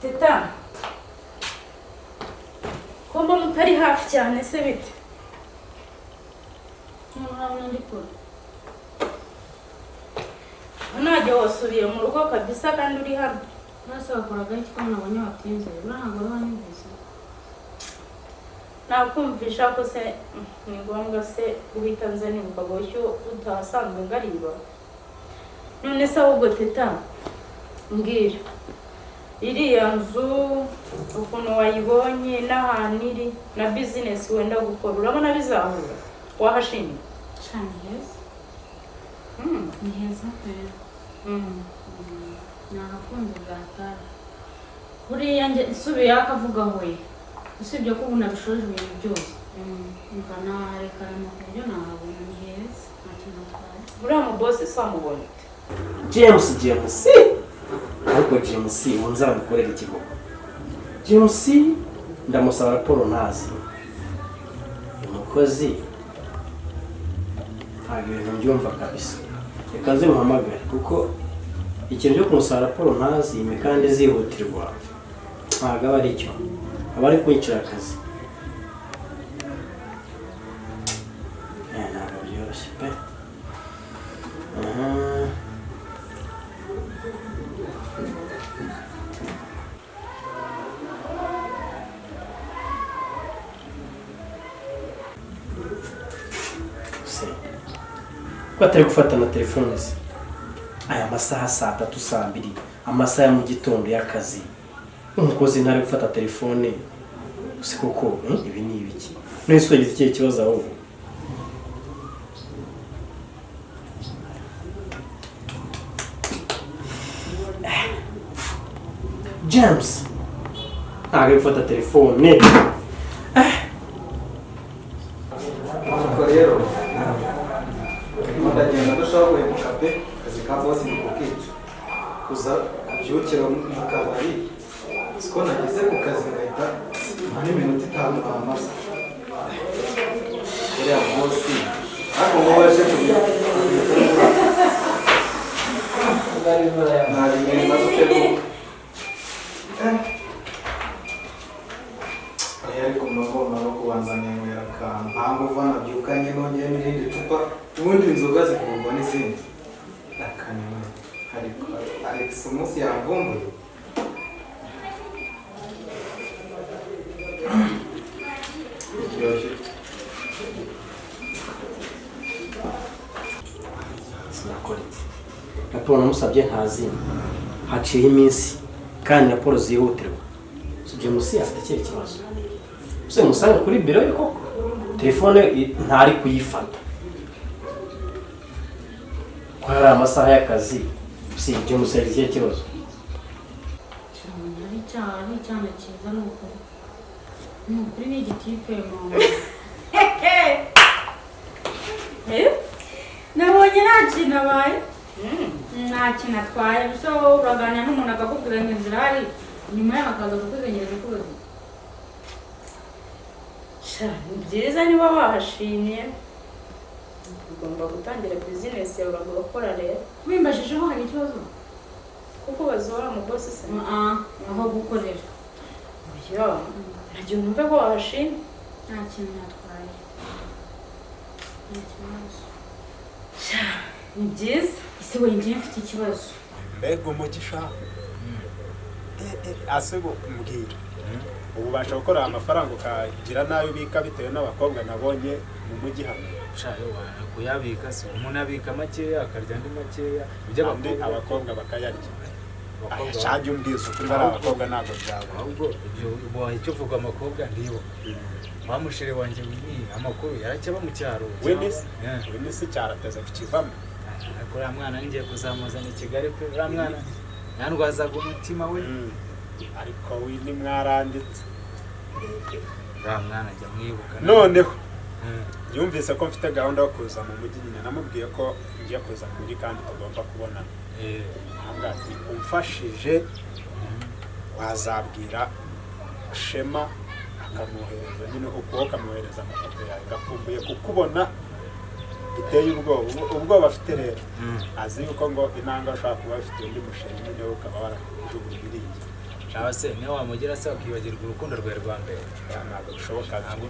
Teta, ko mbona utari hafi cyane se bite? Nturabona ndi kure. Ntajya wasubiye mu rugo kabisa kandi uri hano. Nase wakoraga iki ko nabonye watinze? Ntabwo ari wanyumvise. Nakumvisha ko se ni ngombwa se uhita nze nimba goshyo utahasanzwe ngariba. None se ahubwo Teta, mbwira. Iriya nzu ukuntu wayibonye n'ahantu iri na business wenda gukora urabona bizahura wahashimye Cyane heza. Ni heza pe. Narakunze bwatara. Buriya nge isubiye akavuga we. Usibye ko ubona bishoje ibintu byose. Umva narekana mu buryo nahabona ni heza. Ntacyo natwaye. buriya mu boss samubonye James ariko James unzabikorera ikigo James ndamusaba raporo ntazi umukozi ntabwo ibintu mbyumva kabisa reka nze muhamagare kuko ikintu cyo kumusaba raporo ntazi kandi zihutirwa ntabwo aba ari cyo aba ari kwicira akazi ntabwo byoroshye pe ko atari gufata na telefone ze aya masaha saa 3 saa 2 amasaha ya mu gitondo y'akazi umukozi ntari gufata telefone si koko ibi ni ibiki none se wagize ikihe kibazo aho James ntabwo gufata telefone rero ndagenda ndashaka guhemuka pe akazi ka boss ni kukica kuza kubyukira mu kabari siko nageze ku kazi ngahita ari minota 5 bamaze uriya boss ariko ngo waje kubira nari neza guteguka ariko mugomba no kubanzanya nywera kampango vana byukanye nongeye n'irindi cupa ubundi inzoga zikurwa n'izindi akanywa ariko Alex umunsi yavumbuye kiryoshye sinakora iki raporo namusabye ntazi haciyeho iminsi kandi raporo zihutirwa James afite ikihe kibazo se musanga kuri biro ye koko telefone ntari kuyifata ko hari amasaha y'akazi si James yagize ikihe kibazo Ari cyane cyiza nuko. Kuri ni igitipe mama. Nabonye nta kintu abaye. Nta kintu atwaye. So uraganira n'umuntu akakubwira ngo inzira hari nyuma y'akaza kukuzengereza kubaza. ni byiza niba wahashimye ugomba gutangira business yawe ugakora rero Wimbashijeho hari ikibazo? kuko bazora mu boss se Aho gukorera. oya najye numve ko wahashimye Nta kintu natwaye. Nta kibazo. ni byiza Ese we ngiye mfite ikibazo. mbega umugisha asego mbwira ubu basha gukora amafaranga ukagira nayo bika bitewe n'abakobwa nabonye mu mujyi hano shayo kuyabika se umuntu abika makeya akarya andi makeya abakobwa bakayarya shaje umbwiza kuri bari abakobwa ntago byabo ahubwo ibyo ubaye icyo vuga amakobwa ndibo bamushire wanje wini amakuru yaracyaba mu cyaro wenisi cyarateze kukivamo akora mwana ngiye kuzamuzana i Kigali pe mwana nandwazaga umutima we ariko wini mwaranditse mwana ajya mwibuka noneho yumvise ko mfite gahunda yo kuza mu mujyi nyine namubwiye ko ngiye kuza mu mujyi kandi tugomba kubonana hangati umfashije wazabwira Shema akamwohereza nyine ukuboko akamwohereza amafoto yawe gakumbuye kukubona biteye ubwoba afite rero azi yuko ngo inanga ashaka kuba afite undi musheri nyine ukaba warajugunya iriya cyangwa se niyo wamugira se wakibagirwa urukundo rwawe rwa mbere. ntabwo bishoboka ntabwo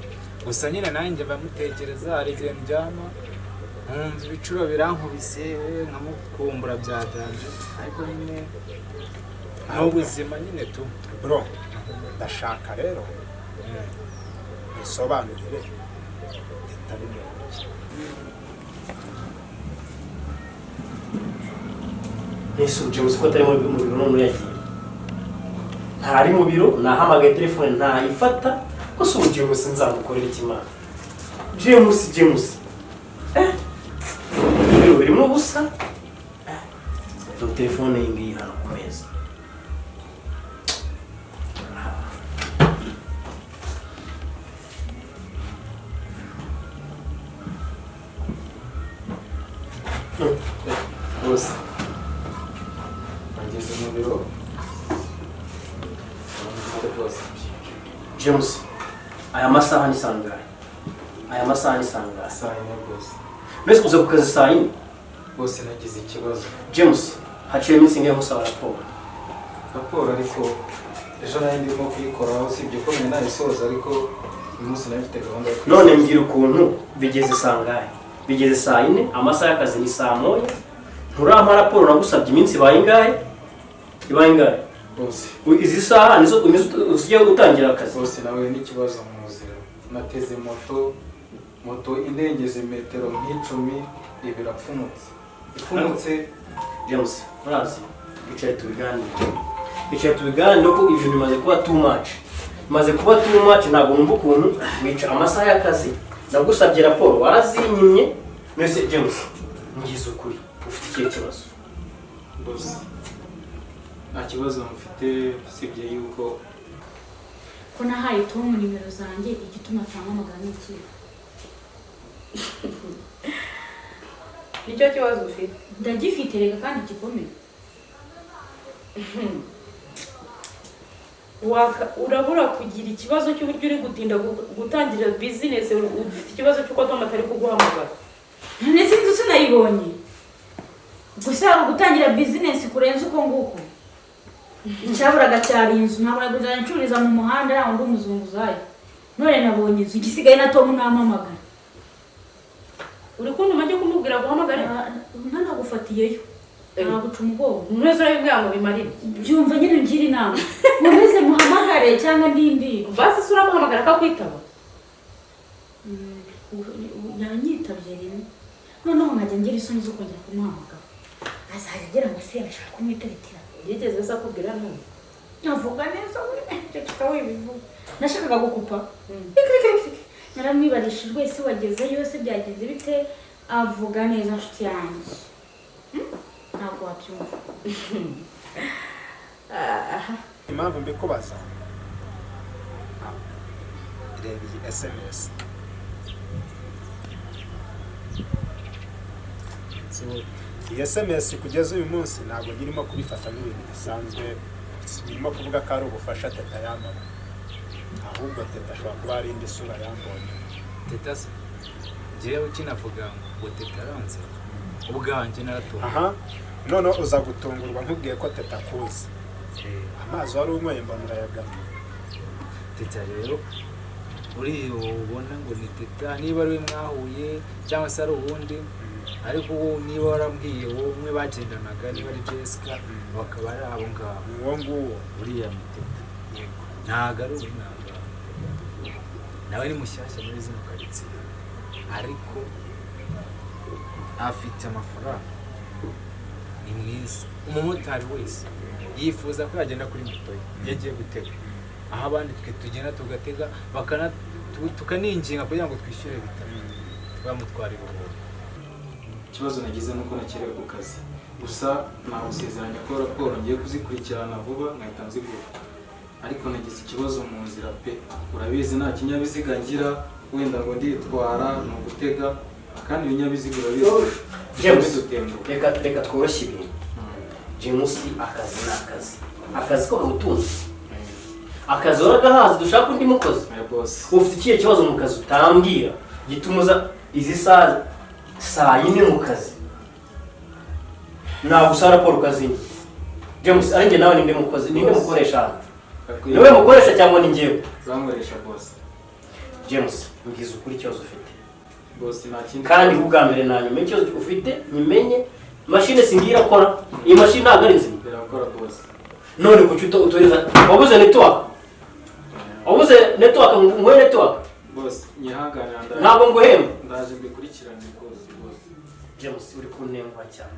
gusa nyine nanjye bamutekereza hari igihe ndyama nkumva ibicuro birankubise nkamukumbura byaganje ariko nyine ni ubuzima nyine tu bro ndashaka rero bisobanurire bitari mu ntoki. Yesu James ko atari mu biro none yagiye. Ntari mu biro nahamagaye telefone ntayifata ko si James nzamukorera ikimana. James. Ibiro birimo ubusa. Telefone yingiye hano ku meza. bose ngeze mu biro James, aya masaha ni sangahe? saa yine bose. Mbese uza ku kazi saa yine? Bose nagize ikibazo. James, haciye iminsi ingahe musaba raporo? Ariko ejo nayo ndimo kuyikoraho usibye ko nyine nayisoza ariko uyu munsi nayo mfite gahunda yo none mbwira ukuntu bigeze sangahe? Bigeze saa yine, amasaha y'akazi ni saa moya. Nturampa raporo nagusabye iminsi ibaye ingahe? bose. Izi saha nizo ugiye gutangira akazi. Bose nawe n'ikibazo mu nzira. Nateze moto indengeze metero nk'icumi ibirapfumutse. Ipfumutse. James, urazi bicaye tubiganire ko ibintu bimaze kuba too much. Ntabwo numva ukuntu wica amasaha y'akazi. Nagusabye raporo warazinyimye. Mwese James, ngize ukuri ufite ikihe kibazo? Bose. Nta kibazo mfite usibye yuko ko nahaye Tom nimero zanjye igituma atampamagara ni iki? Nicyo kibazo ufite. Ndagifite reka kandi gikomeye. Urabura kugira ikibazo cy'uburyo uri gutinda gutangira business, ufite ikibazo cy'uko Tom atari kuguhamagara. None sinzi sinayibonye. Gusa ari gutangira business kurenza uko nguko. Icyaburaga cyari inzu ntabwo naguzanye ncururiza mu muhanda aho ndi umuzunguzayo. None nabonye inzu igisigaye na Tom nampamagara. Uri kuntu majye kumubwira guhamagara? Nana gufatiyeyo. Naguca umugongo. Mwese urabibwira ngo bimarire. Byumva nyine ngira inama. Mumeze muhamagare cyangwa ndindi. Basi sura muhamagara akakwitaba. Yanyitabye rimwe. Noneho nkajya ngira isoni zo kujya kumuhamagara. Azajya agira ngo se ashaka kumwiteretera. Yigeze se akubwira none? Navuga neza we. Cyangwa ibivuga. Nashakaga gukupa. Naramwibarishijwe ese wagezeyo se byageze bite? Avuga neza nshuti yanjye. Ntabwo wabyumva. impamvu mbikubaza reba iyi SMS iyi SMS kugeza uyu munsi ntabwo ngirimo kubifata nk'ibintu bisanzwe, birimo kuvuga ko ari ubufasha Teta yambaye, ahubwo Teta ashobora kuba ari indi sura yambonye. Teta se njyewe ukinavuga ngo Teta yaranze ubwanjye naratunga. Aha none uza gutungurwa nkubwiye ko Teta akuzi. Amazi wari unyweye mbona urayagana. Teta rero uri ubona ngo ni Teta niba ari we mwahuye cyangwa se ari ubundi, ariko niba warambwiye wowe umwe bagendanaga niba ari Jessica bakaba ari abo ngabo, uwo nguwo uriya ni Teta. Yego ntabwo ari ubunanga, nawe ni mushyashya muri zino karitsiye ariko afite amafaranga, ni mwiza. Umumotari wese yifuza ko yagenda kuri moto ye iyo agiye gutega, aho abandi twe tugenda tugatega tukaninginga kugira ngo twishyure bitaro bamutwarira ubuntu. ikibazo nagize nuko nakerewe ku kazi. Gusa nagusezeranya ko raporo ngiye kuzikurikirana vuba nkahita nzigura. Ariko nagize ikibazo mu nzira pe. Urabizi nta kinyabiziga ngira, wenda ngo nditwara ni ugutega kandi ibinyabiziga urabizi. James, reka tworoshye ibintu. James, akazi ko mu butunzi. Akazi waragahaza dushaka undi mukozi. Ufite ikihe kibazo mu kazi utambwira gitumuza izi saa yine mu kazi? Nagusaba raporo kazi. James, arinjye nawe ninde mukozi, ninde mukoresha? niwe mukoresha cyangwa ni njyewe? Zankoresha boss. James, mbwiza ukuri ikibazo ufite. Boss nta kindi. Kandi ubwa mbere na nyuma ikibazo ufite nyimenye. Machine singira kora. Iyi machine ntabwo ari nzima. Birakora boss. None kuki utoreza? Wabuze network? Wabuze network ngoye network? Boss nyihanganira ndaje. Ntabwo nguhemba. Ndaje mbikurikirane boss. James uri kunengwa cyane.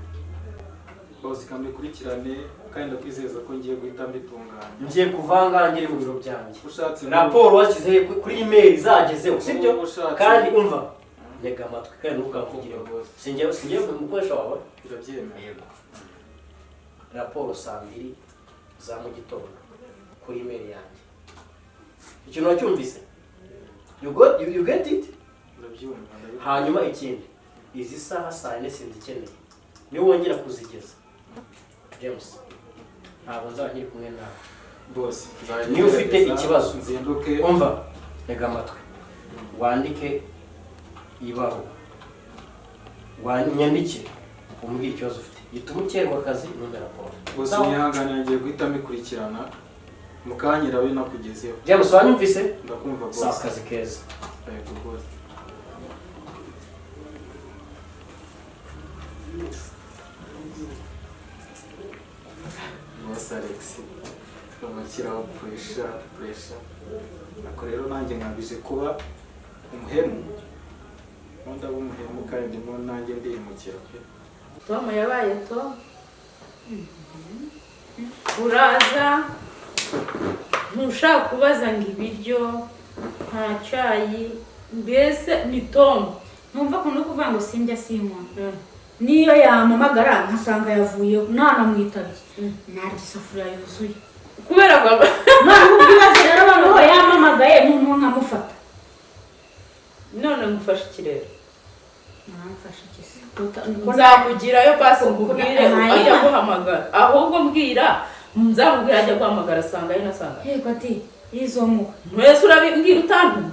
Boss kambikurikirane kandi ndakwizeza ko ngiye guhita mbitunganya. Ngiye kuvanga ngire mu biro byanjye. Ushatse raporo washyize kuri email zagezeho sibyo? Kandi umva ntega amatwi kandi ntukamvugire boss. Singiye umukoresha wawe birabyemeye. Raporo saa 2 za mu gitondo kuri email yanjye. Ikintu wacyumvise? You get it? Ndabyumva. Hanyuma ikindi izi saha saa 4 sinzikeneye. Niwe wongera kuzigeza. James ntabwo nzakiri kumwe nawe. Boss niyo ufite ikibazo nzinduke. Umva ntega amatwi wandike ibaho wanyandike umbwira ikibazo ufite gituma ukerwa akazi numero raporo. Boss nyihanganira ngiye guhita mbikurikirana mukanyira we nakugezeho. James wanyumvise? Ndakumva boss. Sa akazi keza. Yego boss. Boss Alex bamushyiraho pressure. Ako rero nanjye nkabije kuba umuhemu. Ndaba umuhemu kandi ndimo nanjye ndimukira pe. Tom yabaye Tom. Uraza ntushaka kubaza ngo ibiryo nta cyayi mbese ni Tom. Ntumva ko no kuvuga ngo sinjya sinywa. Niyo yamamagara nkasanga yavuye nanamwitabye. Nari isafuriya yuzuye. Kubera ko None ubwibaze rero abantu yamamagaye n'umuntu nkamufata. none ngufashe ikirere. Naramfashe ikisi. Nzakugirayo pasi nkubwire ajya guhamagara. Ahubwo mbwira nzamubwira ajya guhamagara sanga ye nasanga. Yego ati izo mu. Mwese urabibwira utantuma.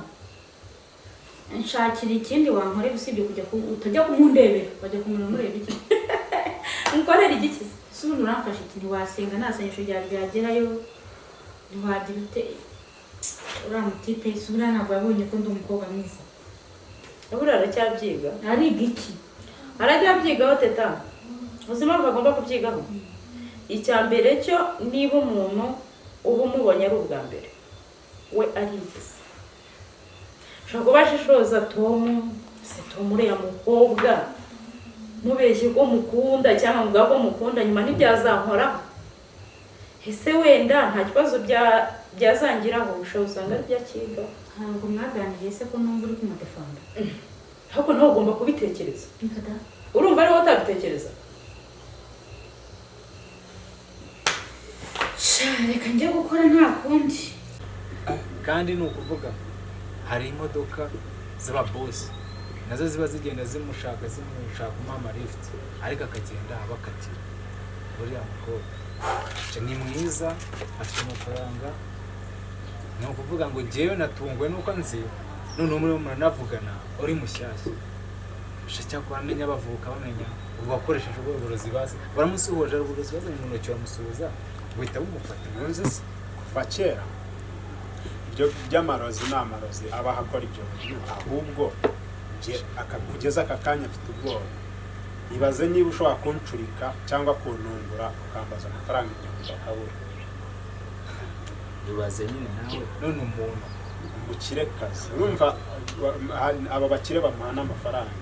Nshakira ikindi wankore usibye kujya utajya kumundebera bajya kumureba iki. Nkorera igikiza. Sunu uramfashe iki ntiwasenga nasanyisho ryagerayo ntiwagira ute uramutipe subira ntabwo yabonye ko ndi umukobwa mwiza. Abura aracyabyiga. Ariga iki? Arajyabyigaho teta. Ubuzima bagomba kubyigaho. Icyambere cyo niba umuntu uba umubonye ari ubwa mbere we arigize. Shaka bashishoza Tom, se Tom uriya mukobwa mubeshye ko mukunda cyangwa ngo ko mukunda nyuma nibyazahoraho. Ese wenda nta kibazo byazangiraho usanga ari byakiga. Ntabwo mwaganiriye se ko numva uri kumudefanda. Ahubwo nawe ugomba kubitekereza. Nkada. Urumva ari wowe utabitekereza? Reka njye gukora nta kundi. kandi ni ukuvuga hari imodoka z'aba boss nazo ziba zigenda zimushaka umama lift ariko akagenda abakatira. Buriya mukobwa ni mwiza afite amafaranga, ni ukuvuga ngo njyewe natungwe nuko nzi none muri muranavugana uri mushyashya cyakora amenya bavuka bamenya ubakoresheje uburozi bazi baramusuhoje uburozi bazi mu ntoki bamusuhuza guhita bumufata. Nzi kuva kera ibyo by'amarozi n'amarozi aba akora ibyo bintu, ahubwo akakugeza aka kanya afite ubwoba. Ibaze niba ushobora kuncurika cyangwa kuntungura ukambaza amafaranga igihumbi akabura. Ibaze nyine nawe none umuntu umukirekazi urumva aba bakire bamuha n'amafaranga.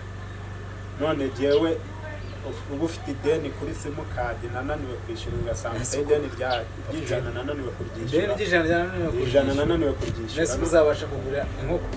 None jewe ubu ufite ideni kuri simukadi nananiwe kwishyura ugasanga ideni ry'ijana nananiwe kuryishyura. Ideni ry'ijana nananiwe kuryishyura. Nese uzabasha kugura inkoko?